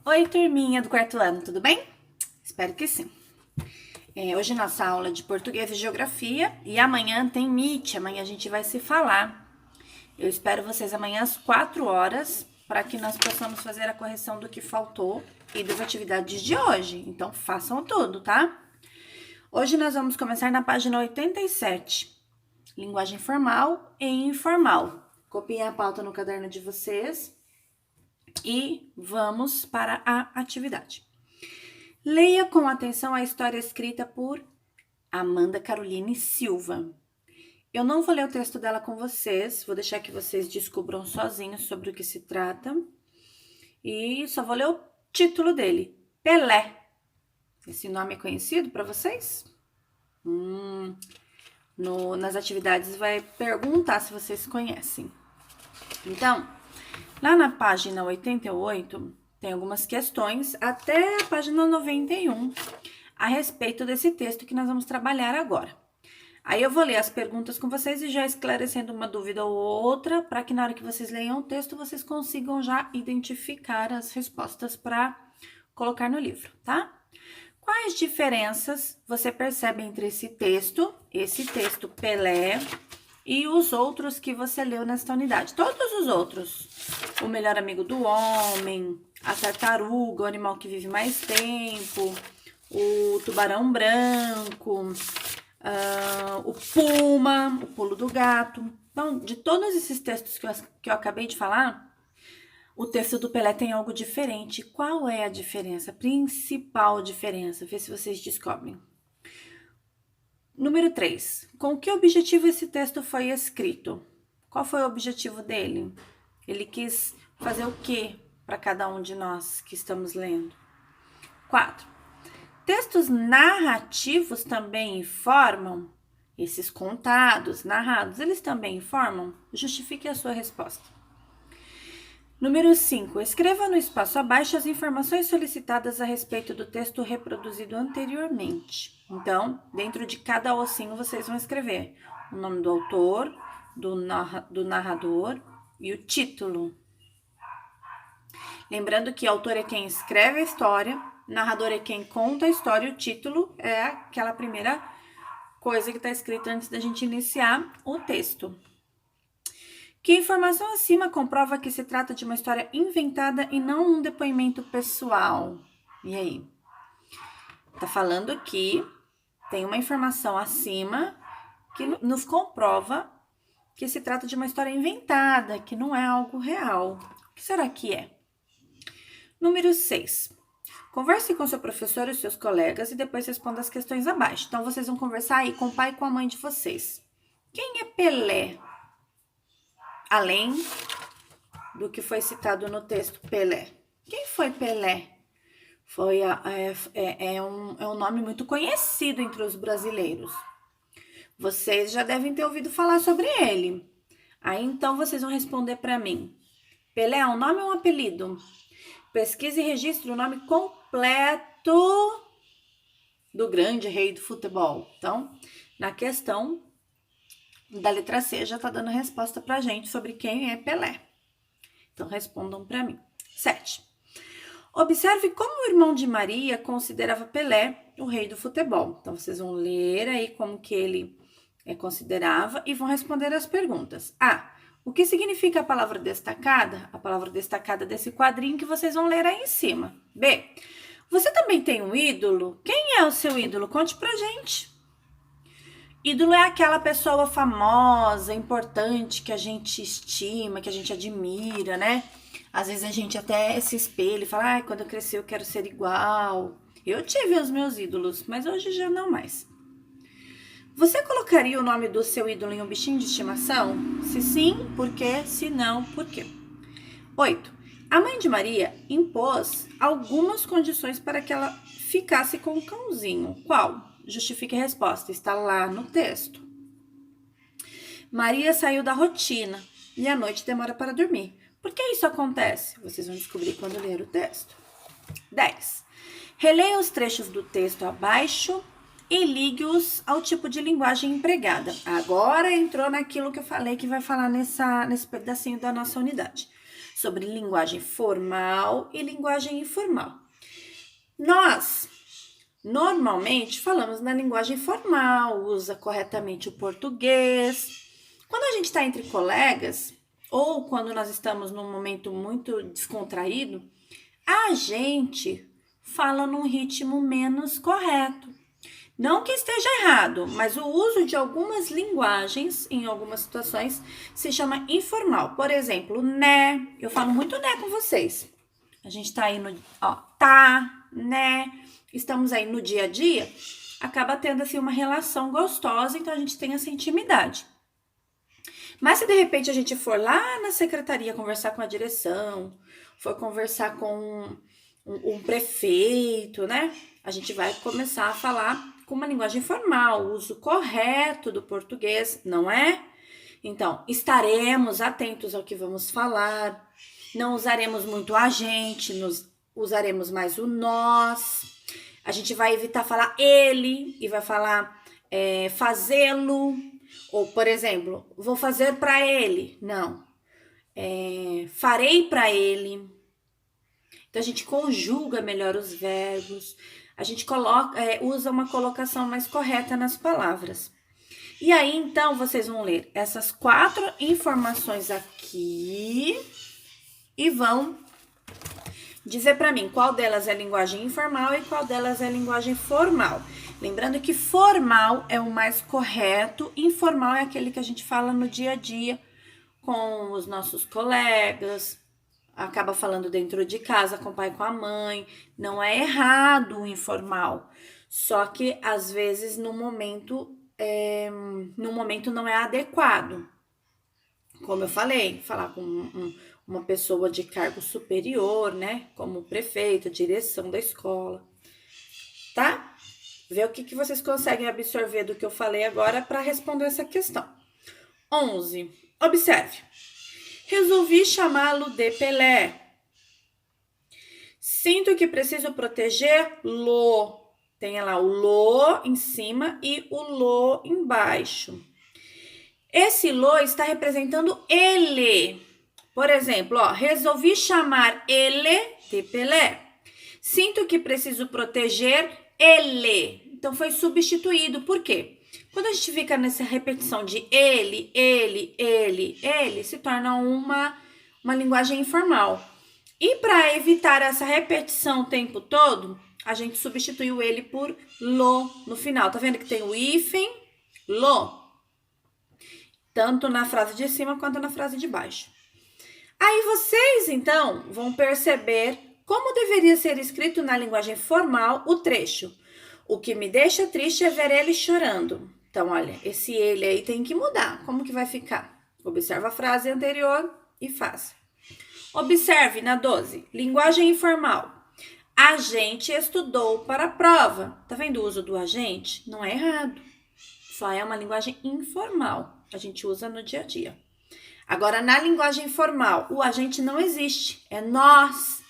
Oi, turminha do quarto ano, tudo bem? Espero que sim. Hoje nossa aula de português e geografia e amanhã tem Meet, amanhã a gente vai se falar. Eu espero vocês amanhã às 4 horas para que nós possamos fazer a correção do que faltou e das atividades de hoje. Então façam tudo, tá? Hoje nós vamos começar na página 87, linguagem formal e informal. Copiem a pauta no caderno de vocês e vamos para a atividade. Leia com atenção a história escrita por Amanda Caroline Silva. Eu não vou ler o texto dela com vocês, vou deixar que vocês descubram sozinhos sobre o que se trata. E só vou ler o título dele, Pelé. Esse nome é conhecido para vocês? Nas atividades vai perguntar se vocês conhecem. Então, lá na página 88, tem algumas questões até a página 91 a respeito desse texto que nós vamos trabalhar agora. Aí eu vou ler as perguntas com vocês e já esclarecendo uma dúvida ou outra, para que na hora que vocês leiam o texto, vocês consigam já identificar as respostas para colocar no livro, tá? Quais diferenças você percebe entre esse texto Pelé, e os outros que você leu nesta unidade? Todos os outros. O melhor amigo do homem, a tartaruga, o animal que vive mais tempo, o tubarão branco, o puma, o pulo do gato. Então, de todos esses textos que eu acabei de falar, o texto do Pelé tem algo diferente. Qual é a diferença? A principal diferença? Vê se vocês descobrem. Número 3. Com que objetivo esse texto foi escrito? Qual foi o objetivo dele? Ele quis fazer o que para cada um de nós que estamos lendo? 4. Textos narrativos também informam? Esses contados, narrados, eles também informam? Justifique a sua resposta. Número 5. Escreva no espaço abaixo as informações solicitadas a respeito do texto reproduzido anteriormente. Então, dentro de cada ossinho, vocês vão escrever o nome do autor, do narrador e o título. Lembrando que autor é quem escreve a história, narrador é quem conta a história e o título é aquela primeira coisa que está escrita antes da gente iniciar o texto. Que informação acima comprova que se trata de uma história inventada e não um depoimento pessoal? E aí? Tá falando que tem uma informação acima que nos comprova que se trata de uma história inventada, que não é algo real. O que será que é? Número 6. Converse com seu professor e seus colegas e depois responda as questões abaixo. Então, vocês vão conversar aí com o pai e com a mãe de vocês. Quem é Pelé? Além do que foi citado no texto Pelé. Quem foi Pelé? É um nome muito conhecido entre os brasileiros. Vocês já devem ter ouvido falar sobre ele. Aí então vocês vão responder para mim. Pelé é um nome ou um apelido? Pesquise e registre o nome completo do grande rei do futebol. Então, na questão da letra C já está dando resposta para a gente sobre quem é Pelé. Então, respondam para mim. 7. Observe como o irmão de Maria considerava Pelé o rei do futebol. Então, vocês vão ler aí como que ele considerava e vão responder as perguntas. A. O que significa a palavra destacada? A palavra destacada desse quadrinho que vocês vão ler aí em cima. B. Você também tem um ídolo? Quem é o seu ídolo? Conte pra gente. Ídolo é aquela pessoa famosa, importante, que a gente estima, que a gente admira, né? Às vezes a gente até se espelha e fala, quando eu crescer eu quero ser igual. Eu tive os meus ídolos, mas hoje já não mais. Você colocaria o nome do seu ídolo em um bichinho de estimação? Se sim, por quê? Se não, por quê? 8. A mãe de Maria impôs algumas condições para que ela ficasse com o cãozinho. Qual? Justifique a resposta, está lá no texto. Maria saiu da rotina e à noite demora para dormir. Por que isso acontece? Vocês vão descobrir quando ler o texto. 10. Releia os trechos do texto abaixo e ligue-os ao tipo de linguagem empregada. Agora entrou naquilo que eu falei que vai falar nesse pedacinho da nossa unidade. sobre linguagem formal e linguagem informal. Nós, normalmente, falamos na linguagem formal, usa corretamente o português. Quando a gente está entre colegas, ou quando nós estamos num momento muito descontraído, a gente fala num ritmo menos correto. Não que esteja errado, mas o uso de algumas linguagens, em algumas situações, se chama informal. Por exemplo, né? Eu falo muito né com vocês. A gente tá aí no, tá, né? Estamos aí no dia a dia, acaba tendo assim uma relação gostosa, então a gente tem essa intimidade. Mas se de repente a gente for lá na secretaria conversar com a direção, for conversar com um prefeito, né? A gente vai começar a falar com uma linguagem formal, o uso correto do português, não é? Então, estaremos atentos ao que vamos falar, não usaremos muito a gente, usaremos mais o nós. A gente vai evitar falar ele e vai falar fazê-lo. Ou, por exemplo, vou fazer para ele. Não. Farei para ele. Então, a gente conjuga melhor os verbos. A gente usa uma colocação mais correta nas palavras. E aí, então, vocês vão ler essas 4 informações aqui e vão dizer para mim qual delas é linguagem informal e qual delas é linguagem formal. Lembrando que formal é o mais correto, informal é aquele que a gente fala no dia a dia com os nossos colegas, acaba falando dentro de casa com o pai e com a mãe. Não é errado o informal, só que às vezes no momento não é adequado. Como eu falei, falar com uma pessoa de cargo superior, né? Como o prefeito, a direção da escola, tá? Vê o que vocês conseguem absorver do que eu falei agora para responder essa questão. 11. Observe. Resolvi chamá-lo de Pelé. Sinto que preciso protegê-lo. Tem lá o lo em cima e o lo embaixo. Esse lo está representando ele. Por exemplo, resolvi chamar ele de Pelé. Sinto que preciso proteger ele. Então, foi substituído. Por quê? Quando a gente fica nessa repetição de ele, se torna uma linguagem informal. E para evitar essa repetição o tempo todo, a gente substitui o ele por lo no final. Tá vendo que tem o hífen, lo. Tanto na frase de cima quanto na frase de baixo. Aí vocês, então, vão perceber como deveria ser escrito na linguagem formal o trecho. O que me deixa triste é ver ele chorando. Então, olha, esse ele aí tem que mudar. Como que vai ficar? Observa a frase anterior e faça. Observe na 12. Linguagem informal. A gente estudou para a prova. Tá vendo o uso do agente? Não é errado. Só é uma linguagem informal. A gente usa no dia a dia. Agora, na linguagem formal, o agente não existe. É nós.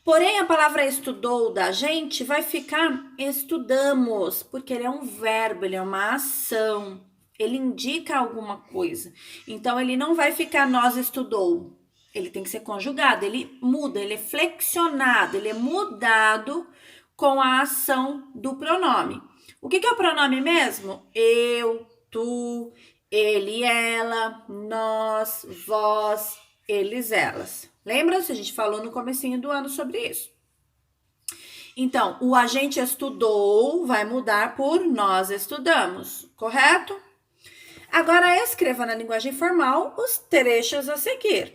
Porém, a palavra estudou da gente vai ficar estudamos, porque ele é um verbo, ele é uma ação. Ele indica alguma coisa. Então, ele não vai ficar nós estudou. Ele tem que ser conjugado, ele muda, ele é flexionado, ele é mudado com a ação do pronome. O que é o pronome mesmo? Eu, tu, ele, ela, nós, vós, eles, elas. Lembra-se? A gente falou no comecinho do ano sobre isso. Então, o a gente estudou vai mudar por nós estudamos, correto? Agora, escreva na linguagem formal os trechos a seguir.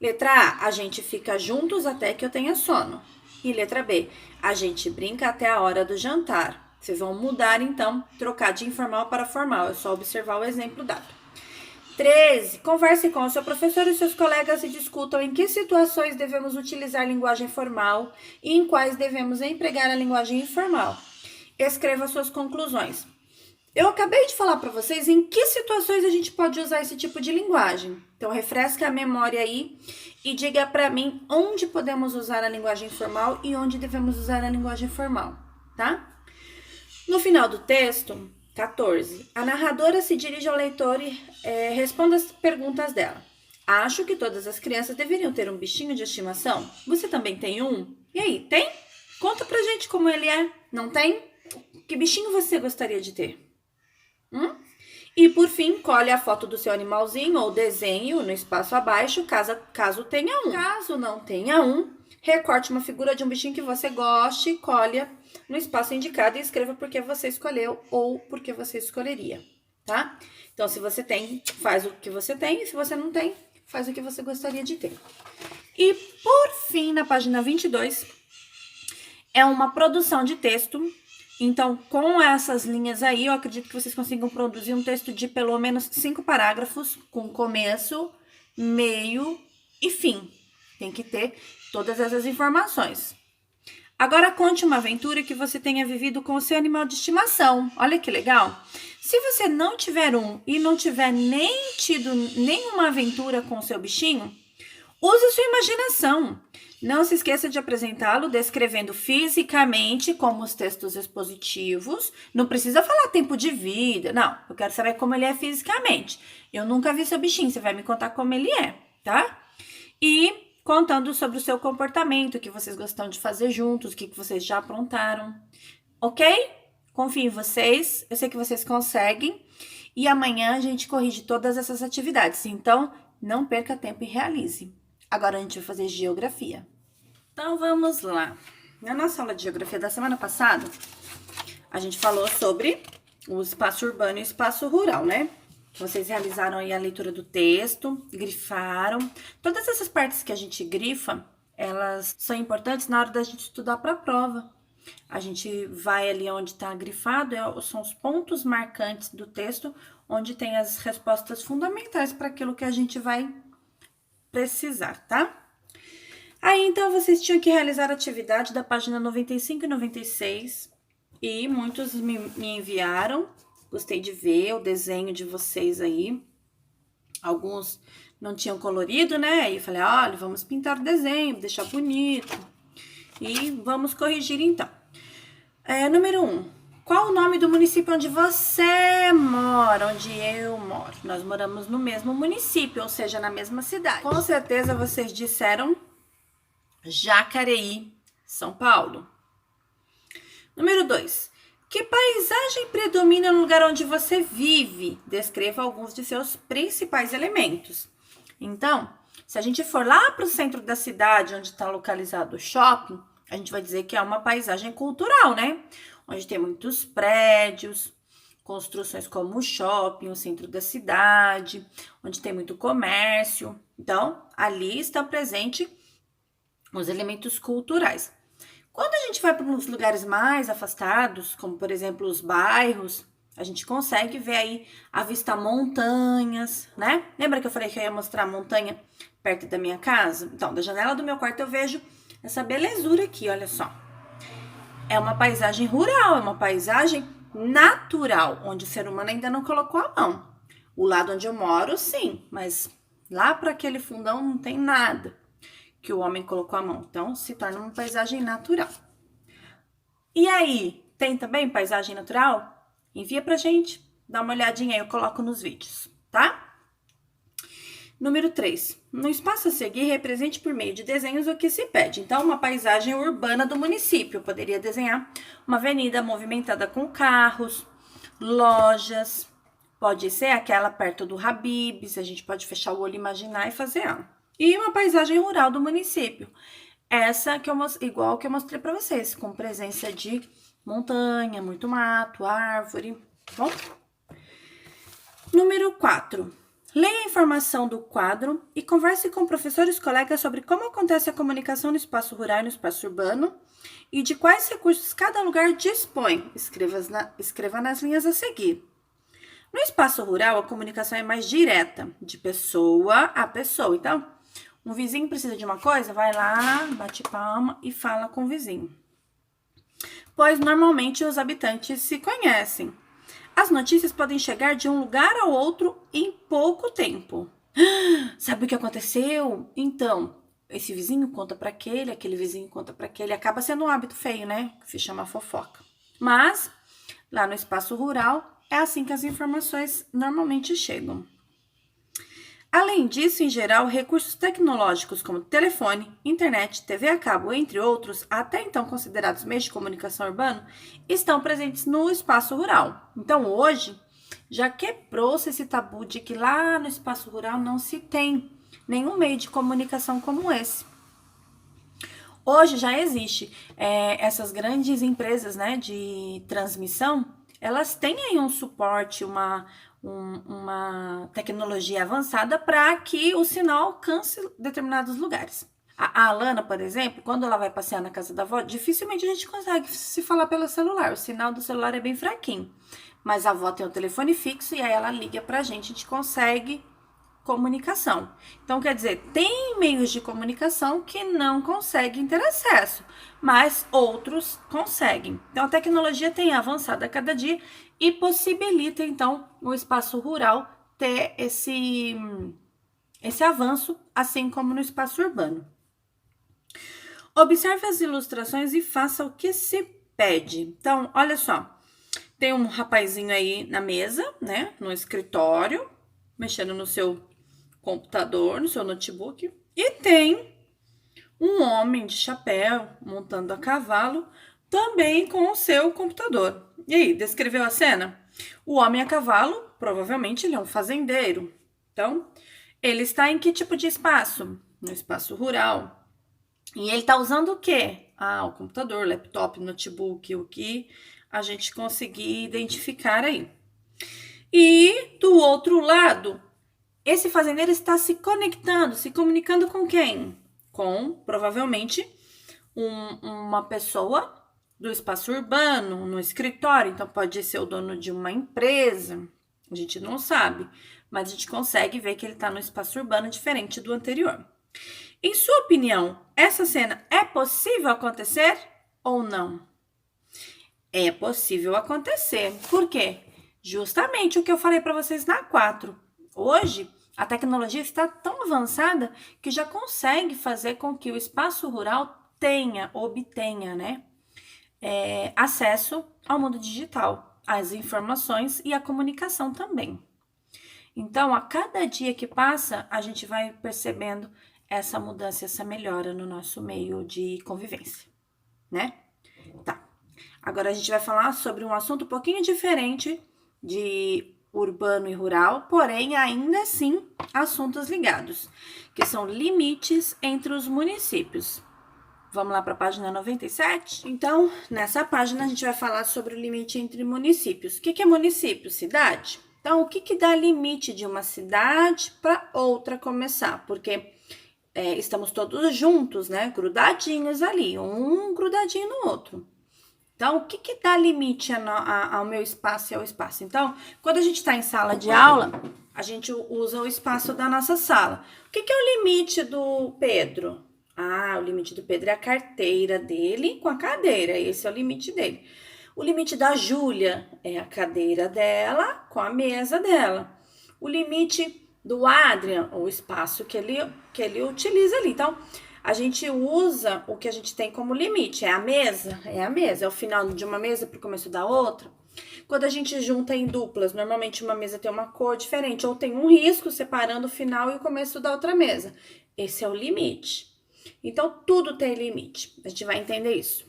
Letra A, a gente fica juntos até que eu tenha sono. E letra B, a gente brinca até a hora do jantar. Vocês vão mudar, então, trocar de informal para formal. É só observar o exemplo dado. 13. Converse com o seu professor e seus colegas e discutam em que situações devemos utilizar a linguagem formal e em quais devemos empregar a linguagem informal. Escreva suas conclusões. Eu acabei de falar para vocês em que situações a gente pode usar esse tipo de linguagem. Então, refresca a memória aí e diga para mim onde podemos usar a linguagem formal e onde devemos usar a linguagem formal, tá? No final do texto, 14, a narradora se dirige ao leitor e responde as perguntas dela. Acho que todas as crianças deveriam ter um bichinho de estimação. Você também tem um? E aí, tem? Conta pra gente como ele é. Não tem? Que bichinho você gostaria de ter? E por fim, colhe a foto do seu animalzinho ou desenhe no espaço abaixo, caso tenha um. Caso não tenha um, recorte uma figura de um bichinho que você goste, colhe no espaço indicado e escreva por que você escolheu ou por que você escolheria, tá? Então, se você tem, faz o que você tem, e se você não tem, faz o que você gostaria de ter. E por fim, na página 22, é uma produção de texto. Então, com essas linhas aí, eu acredito que vocês consigam produzir um texto de pelo menos 5 parágrafos, com começo, meio e fim. Tem que ter todas essas informações. Agora, conte uma aventura que você tenha vivido com o seu animal de estimação. Olha que legal! Se você não tiver um e não tiver nem tido nenhuma aventura com o seu bichinho, use sua imaginação. Não se esqueça de apresentá-lo descrevendo fisicamente como os textos expositivos. Não precisa falar tempo de vida, não. Eu quero saber como ele é fisicamente. Eu nunca vi seu bichinho, você vai me contar como ele é, tá? E contando sobre o seu comportamento, o que vocês gostam de fazer juntos, o que vocês já aprontaram, ok? Confio em vocês, eu sei que vocês conseguem. E amanhã a gente corrige todas essas atividades, então não perca tempo e realize. Agora a gente vai fazer geografia. Então, vamos lá. Na nossa aula de geografia da semana passada, a gente falou sobre o espaço urbano e o espaço rural, né? Vocês realizaram aí a leitura do texto, grifaram. Todas essas partes que a gente grifa, elas são importantes na hora da gente estudar para a prova. A gente vai ali onde está grifado, são os pontos marcantes do texto, onde tem as respostas fundamentais para aquilo que a gente vai precisar, tá? Aí, então, vocês tinham que realizar a atividade da página 95 e 96. E muitos me enviaram. Gostei de ver o desenho de vocês aí. Alguns não tinham colorido, né? Aí eu falei, olha, vamos pintar o desenho, deixar bonito. E vamos corrigir, então. Número 1. Qual o nome do município onde você mora, onde eu moro? Nós moramos no mesmo município, ou seja, na mesma cidade. Com certeza vocês disseram Jacareí, São Paulo. Número 2. Que paisagem predomina no lugar onde você vive? Descreva alguns de seus principais elementos. Então, se a gente for lá para o centro da cidade, onde está localizado o shopping, a gente vai dizer que é uma paisagem cultural, né? Onde tem muitos prédios, construções como o shopping, o centro da cidade, onde tem muito comércio. Então, ali está presente os elementos culturais. Quando a gente vai para uns lugares mais afastados, como por exemplo os bairros, a gente consegue ver aí, avistar montanhas, né? Lembra que eu falei que eu ia mostrar a montanha perto da minha casa? Então, da janela do meu quarto eu vejo essa belezura aqui, olha só. É uma paisagem rural, é uma paisagem natural, onde o ser humano ainda não colocou a mão. O lado onde eu moro, sim, mas lá para aquele fundão não tem nada que o homem colocou a mão. Então, se torna uma paisagem natural. E aí, tem também paisagem natural? Envia pra gente, dá uma olhadinha aí, eu coloco nos vídeos, tá? Número 3. No espaço a seguir, represente por meio de desenhos o que se pede. Então, uma paisagem urbana do município. Eu poderia desenhar uma avenida movimentada com carros, lojas. Pode ser aquela perto do Habib's, a gente pode fechar o olho, imaginar e fazer ela. E uma paisagem rural do município. Essa que igual que eu mostrei para vocês, com presença de montanha, muito mato, árvore, bom? Número 4. Leia a informação do quadro e converse com professores e colegas sobre como acontece a comunicação no espaço rural e no espaço urbano e de quais recursos cada lugar dispõe. Escreva nas linhas a seguir. No espaço rural, a comunicação é mais direta, de pessoa a pessoa. Então, um vizinho precisa de uma coisa, vai lá, bate palma e fala com o vizinho. Pois normalmente os habitantes se conhecem. As notícias podem chegar de um lugar ao outro em pouco tempo. Sabe o que aconteceu? Então, esse vizinho conta para aquele vizinho conta para aquele. Acaba sendo um hábito feio, né? Que se chama fofoca. Mas, lá no espaço rural, é assim que as informações normalmente chegam. Além disso, em geral, recursos tecnológicos como telefone, internet, TV a cabo, entre outros, até então considerados meios de comunicação urbano, estão presentes no espaço rural. Então, hoje, já quebrou-se esse tabu de que lá no espaço rural não se tem nenhum meio de comunicação como esse. Hoje já existe essas grandes empresas, né, de transmissão, elas têm aí um suporte, uma tecnologia avançada para que o sinal alcance determinados lugares. A Alana, por exemplo, quando ela vai passear na casa da avó, dificilmente a gente consegue se falar pelo celular. O sinal do celular é bem fraquinho. Mas a avó tem o telefone fixo e aí ela liga pra gente, a gente consegue comunicação. Então, quer dizer, tem meios de comunicação que não conseguem ter acesso, mas outros conseguem. Então, a tecnologia tem avançado a cada dia e possibilita, então, o espaço rural ter esse avanço, assim como no espaço urbano. Observe as ilustrações e faça o que se pede. Então, olha só, tem um rapazinho aí na mesa, né, no escritório, mexendo no seu computador, no seu notebook, e tem um homem de chapéu montando a cavalo, também com o seu computador. E aí, descreveu a cena? O homem a cavalo, provavelmente ele é um fazendeiro. Então, ele está em que tipo de espaço? No espaço rural. E ele está usando o quê? O computador, laptop, notebook, o que a gente conseguir identificar aí. E do outro lado, esse fazendeiro está se conectando, se comunicando com quem? Com, provavelmente, uma pessoa do espaço urbano, no escritório. Então, pode ser o dono de uma empresa. A gente não sabe, mas a gente consegue ver que ele está no espaço urbano diferente do anterior. Em sua opinião, essa cena é possível acontecer ou não? É possível acontecer. Por quê? Justamente o que eu falei para vocês na 4. Hoje, a tecnologia está tão avançada que já consegue fazer com que o espaço rural obtenha, né, acesso ao mundo digital, às informações e à comunicação também. Então, a cada dia que passa, a gente vai percebendo essa mudança, essa melhora no nosso meio de convivência, né? Tá. Agora a gente vai falar sobre um assunto um pouquinho diferente de urbano e rural, porém ainda assim assuntos ligados, que são limites entre os municípios. Vamos lá para a página 97? Então, nessa página a gente vai falar sobre o limite entre municípios. O que é município? Cidade? Então, o que dá limite de uma cidade para outra começar? Porque estamos todos juntos, né? Grudadinhos ali, um grudadinho no outro. Então, o que dá limite ao meu espaço e ao espaço? Então, quando a gente está em sala de aula, a gente usa o espaço da nossa sala. O que é o limite do Pedro? O limite do Pedro é a carteira dele com a cadeira. Esse é o limite dele. O limite da Júlia é a cadeira dela com a mesa dela. O limite do Adrian, o espaço que ele utiliza ali. Então, a gente usa o que a gente tem como limite. É a mesa? É a mesa. É o final de uma mesa para o começo da outra. Quando a gente junta em duplas, normalmente uma mesa tem uma cor diferente ou tem um risco separando o final e o começo da outra mesa. Esse é o limite. Então, tudo tem limite. A gente vai entender isso.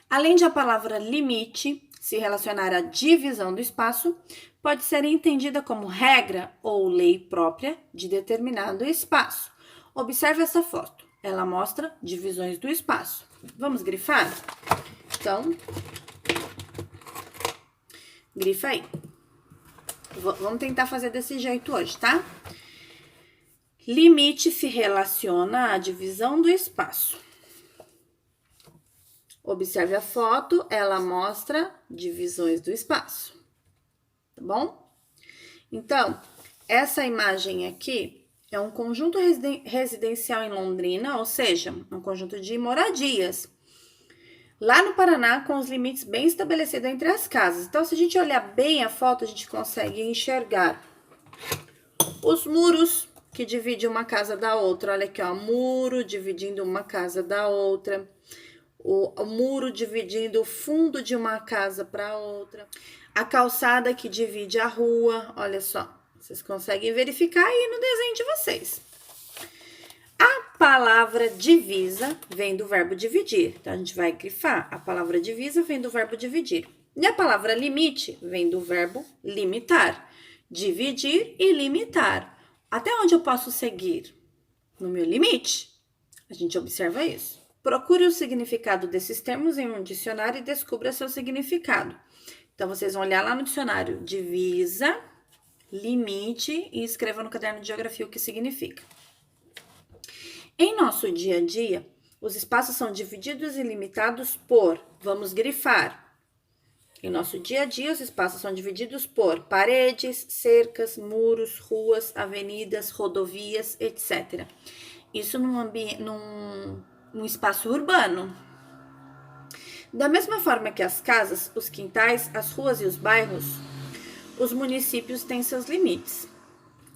Além de a palavra limite se relacionar à divisão do espaço, pode ser entendida como regra ou lei própria de determinado espaço. Observe essa foto. Ela mostra divisões do espaço. Vamos grifar? Então, grifa aí. Vamos tentar fazer desse jeito hoje, tá? Limite se relaciona à divisão do espaço. Observe a foto, ela mostra divisões do espaço. Tá bom? Então, essa imagem aqui é um conjunto residencial em Londrina, ou seja, um conjunto de moradias. Lá no Paraná, com os limites bem estabelecidos entre as casas. Então, se a gente olhar bem a foto, a gente consegue enxergar os muros que dividem uma casa da outra. Olha aqui, ó, muro dividindo uma casa da outra. O muro dividindo o fundo de uma casa para outra. A calçada que divide a rua, olha só. Vocês conseguem verificar aí no desenho de vocês. A palavra divisa vem do verbo dividir. Então, a gente vai grifar. A palavra divisa vem do verbo dividir. E a palavra limite vem do verbo limitar. Dividir e limitar. Até onde eu posso seguir? No meu limite. A gente observa isso. Procure o significado desses termos em um dicionário e descubra seu significado. Então, vocês vão olhar lá no dicionário divisa, limite e escreva no caderno de geografia o que significa. Em nosso dia a dia, os espaços são divididos e limitados por, vamos grifar. Em nosso dia a dia, os espaços são divididos por paredes, cercas, muros, ruas, avenidas, rodovias, etc. Isso num espaço urbano. Da mesma forma que as casas, os quintais, as ruas e os bairros, os municípios têm seus limites.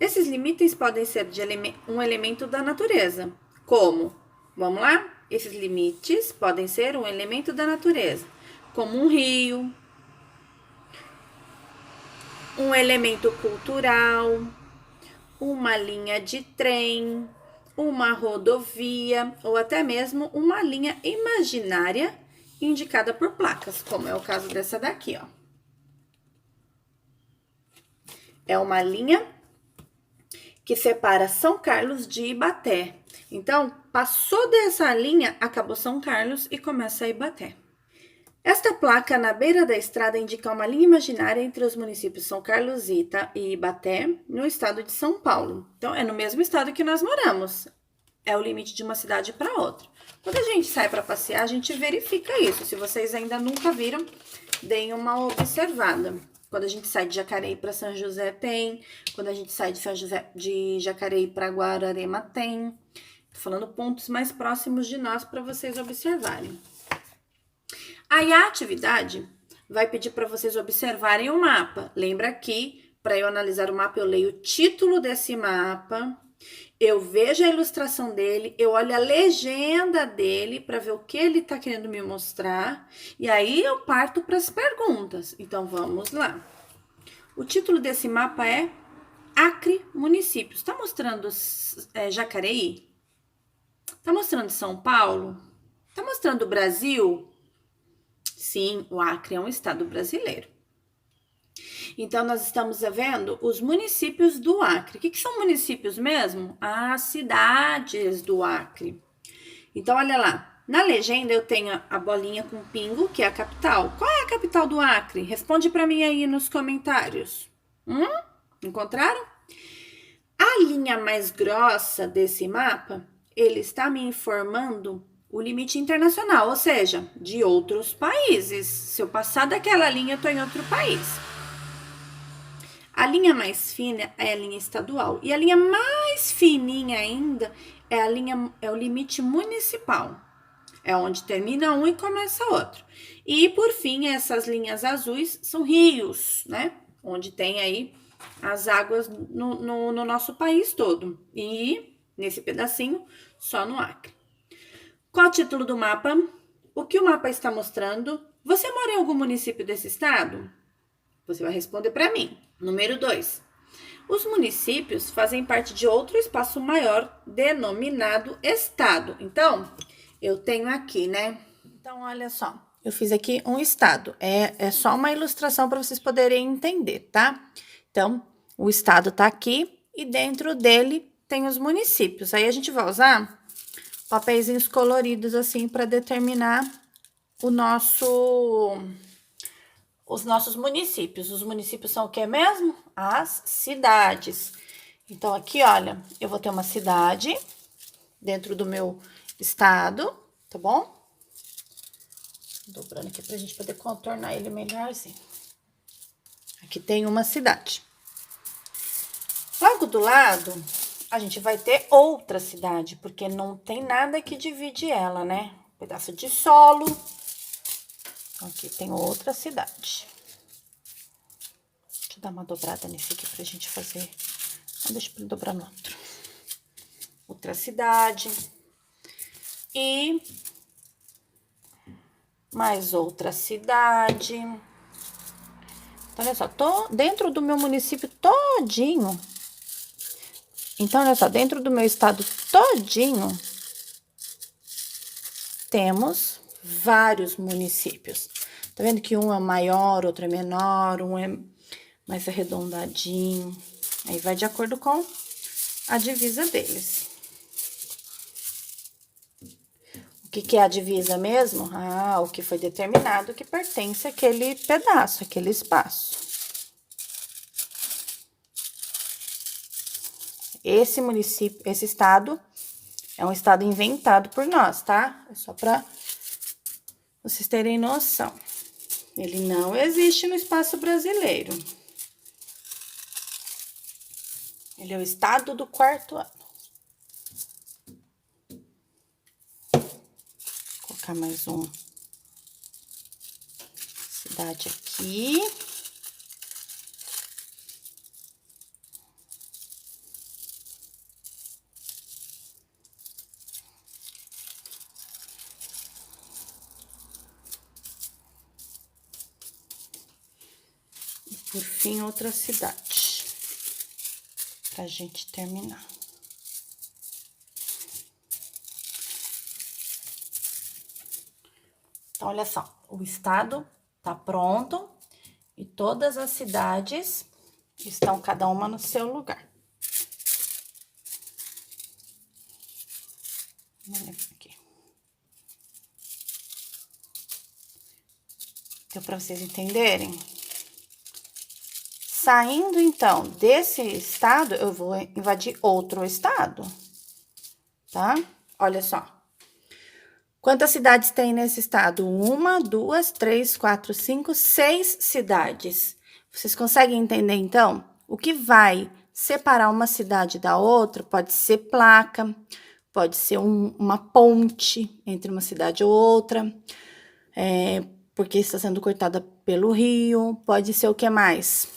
Esses limites podem ser de um elemento da natureza, como, vamos lá? Esses limites podem ser um elemento da natureza, como um rio, um elemento cultural, uma linha de trem, uma rodovia ou até mesmo uma linha imaginária indicada por placas, como é o caso dessa daqui, ó. É uma linha que separa São Carlos de Ibaté. Então, passou dessa linha, acabou São Carlos e começa Ibaté. Esta placa na beira da estrada indica uma linha imaginária entre os municípios São Carlos e Ibaté, no estado de São Paulo. Então, é no mesmo estado que nós moramos. É o limite de uma cidade para outra. Quando a gente sai para passear, a gente verifica isso. Se vocês ainda nunca viram, deem uma observada. Quando a gente sai de Jacareí para São José, tem. Quando a gente sai de Jacareí para Guararema, tem. Tô falando pontos mais próximos de nós para vocês observarem. Aí a atividade vai pedir para vocês observarem o mapa. Lembra que, para eu analisar o mapa, eu leio o título desse mapa, eu vejo a ilustração dele, eu olho a legenda dele para ver o que ele está querendo me mostrar, e aí eu parto para as perguntas. Então, vamos lá. O título desse mapa é Acre Municípios. Está mostrando Jacareí? Está mostrando São Paulo? Está mostrando o Brasil? Sim, o Acre é um estado brasileiro. Então, nós estamos vendo os municípios do Acre. O que são municípios mesmo? As cidades do Acre. Então, olha lá. Na legenda, eu tenho a bolinha com pingo, que é a capital. Qual é a capital do Acre? Responde para mim aí nos comentários. Encontraram? A linha mais grossa desse mapa, ele está me informando o limite internacional, ou seja, de outros países. Se eu passar daquela linha, eu estou em outro país. A linha mais fina é a linha estadual. E a linha mais fininha ainda é o limite municipal. É onde termina um e começa outro. E, por fim, essas linhas azuis são rios, né? Onde tem aí as águas no nosso país todo. E, nesse pedacinho, só no Acre. Qual o título do mapa? O que o mapa está mostrando? Você mora em algum município desse estado? Você vai responder para mim. Número 2. Os municípios fazem parte de outro espaço maior denominado estado. Então, eu tenho aqui, né? Então, olha só. Eu fiz aqui um estado. É só uma ilustração para vocês poderem entender, tá? Então, o estado tá aqui e dentro dele tem os municípios. Aí, a gente vai usar papeizinhos coloridos assim para determinar os nossos municípios. Os municípios são o que mesmo? As cidades. Então, aqui, olha, eu vou ter uma cidade dentro do meu estado, tá bom? Dobrando aqui pra gente poder contornar ele melhorzinho. Aqui tem uma cidade. Logo do lado, a gente vai ter outra cidade, porque não tem nada que divide ela, né? Um pedaço de solo. Aqui tem outra cidade. Deixa eu dar uma dobrada nesse aqui pra gente fazer. Deixa eu dobrar no outro. Outra cidade. E mais outra cidade. Olha só, tô dentro do meu município todinho. Então, olha só, dentro do meu estado todinho, temos vários municípios. Tá vendo que um é maior, outro é menor, um é mais arredondadinho. Aí vai de acordo com a divisa deles. O que é a divisa mesmo? Ah, o que foi determinado que pertence àquele pedaço, àquele espaço. Esse município, esse estado, é um estado inventado por nós, tá? É só para vocês terem noção. Ele não existe no espaço brasileiro. Ele é o estado do 4º ano. Vou colocar mais uma cidade aqui. E por fim, outra cidade. Pra gente terminar. Então, olha só, o estado tá pronto e todas as cidades estão cada uma no seu lugar. Aqui. Deu para vocês entenderem? Saindo, então, desse estado, eu vou invadir outro estado, tá? Olha só. Quantas cidades tem nesse estado? 1, 2, 3, 4, 5, 6 cidades. Vocês conseguem entender, então? O que vai separar uma cidade da outra pode ser placa, pode ser uma ponte entre uma cidade ou outra, porque está sendo cortada pelo rio, pode ser o que mais?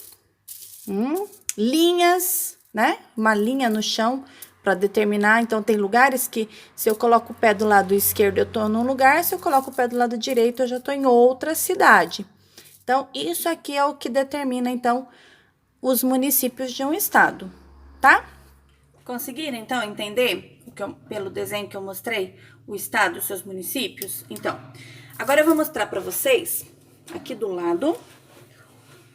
Linhas, né? Uma linha no chão para determinar. Então, tem lugares que, se eu coloco o pé do lado esquerdo, eu tô num lugar, se eu coloco o pé do lado direito, eu já tô em outra cidade. Então, isso aqui é o que determina, então, os municípios de um estado, tá? Conseguiram, então, entender, pelo desenho que eu mostrei, o estado e os seus municípios? Então, agora eu vou mostrar para vocês, aqui do lado,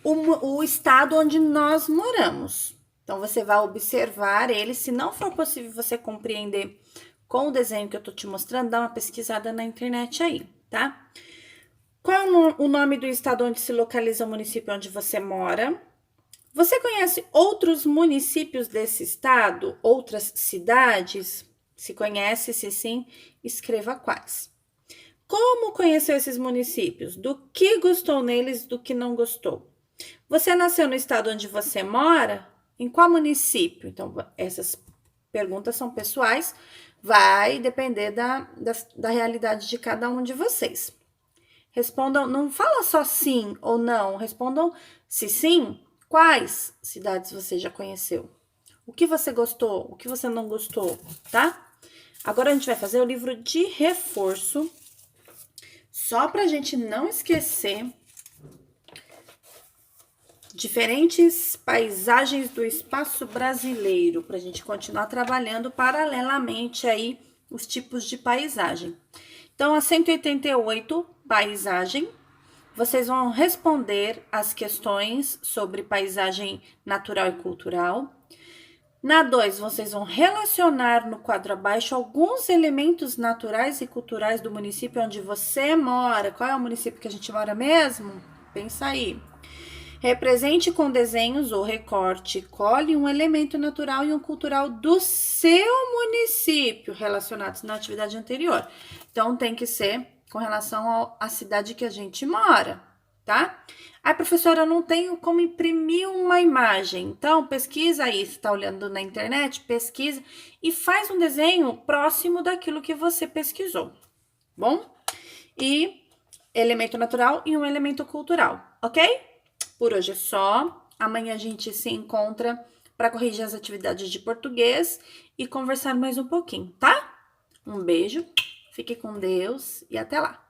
o estado onde nós moramos. Então, você vai observar ele. Se não for possível você compreender com o desenho que eu tô te mostrando, dá uma pesquisada na internet aí, tá? Qual é o nome do estado onde se localiza o município onde você mora? Você conhece outros municípios desse estado? Outras cidades? Se conhece, se sim, escreva quais. Como conheceu esses municípios? Do que gostou neles, do que não gostou? Você nasceu no estado onde você mora? Em qual município? Então, essas perguntas são pessoais, vai depender da realidade de cada um de vocês. Respondam, não fala só sim ou não, respondam se sim, quais cidades você já conheceu? O que você gostou, o que você não gostou, tá? Agora a gente vai fazer o livro de reforço, só pra gente não esquecer. Diferentes paisagens do espaço brasileiro, para a gente continuar trabalhando paralelamente aí os tipos de paisagem. Então, a 188, paisagem, vocês vão responder as questões sobre paisagem natural e cultural. Na 2, vocês vão relacionar no quadro abaixo alguns elementos naturais e culturais do município onde você mora. Qual é o município que a gente mora mesmo? Pensa aí. Represente com desenhos ou recorte, cole um elemento natural e um cultural do seu município relacionados na atividade anterior. Então, tem que ser com relação à cidade que a gente mora, tá? Ai, professora, eu não tenho como imprimir uma imagem. Então, pesquisa aí, se tá olhando na internet, pesquisa e faz um desenho próximo daquilo que você pesquisou, bom? E elemento natural e um elemento cultural, ok? Por hoje é só. Amanhã a gente se encontra para corrigir as atividades de português e conversar mais um pouquinho, tá? Um beijo, fique com Deus e até lá!